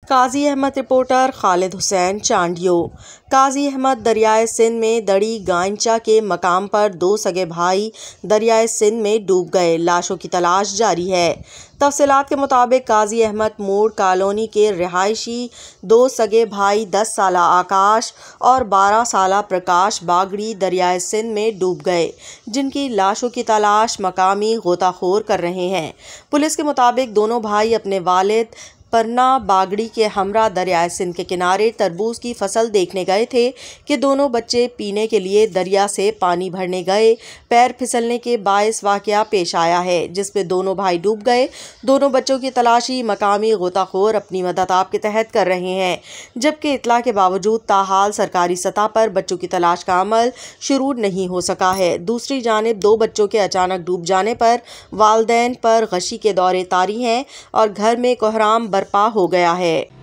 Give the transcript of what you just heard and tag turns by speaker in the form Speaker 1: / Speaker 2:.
Speaker 1: काजी Ahmad reporter Khalid Hussain Chandio. काजी अहमद दरियाए सिंध में दड़ी गांचा के मकाम पर दो सगे भाई दरियाए सिंध में डूब गए। लाशों की तलाश जारी है। तफसीलात के मुताबिक काजी अहमद मोड़ कॉलोनी के रिहायशी दो सगे भाई 10 साला आकाश और 12 साला प्रकाश बागड़ी दरियाए सिंध में डूब गए, जिनकी लाशों की तलाश मकामी गोताखोर कर रहे हैं। पुलिस के मुताबिक दोनों भाई अपने वालिद परना बागड़ी के हमरा दरियाए सिंध के किनारे तरबूज की फसल देखने गए थे कि दोनों बच्चे पीने के लिए दरिया से पानी भरने गए। पैर फिसलने के बायस वाकया पेश आया है, जिसमें दोनों भाई डूब गए। दोनों बच्चों की तलाशी मकामी गोताखोर अपनी मदद आप के तहत कर रहे हैं, जबकि इतला के बावजूद ताहाल सरकारी सतह पर बच्चों की तलाश का अमल शुरू नहीं हो सका है। दूसरी जानिब दो बच्चों के अचानक डूब जाने पर वालिदैन पर गशी के दौरे तारी हैं और घर में कोहराम बर्पा हो गया है।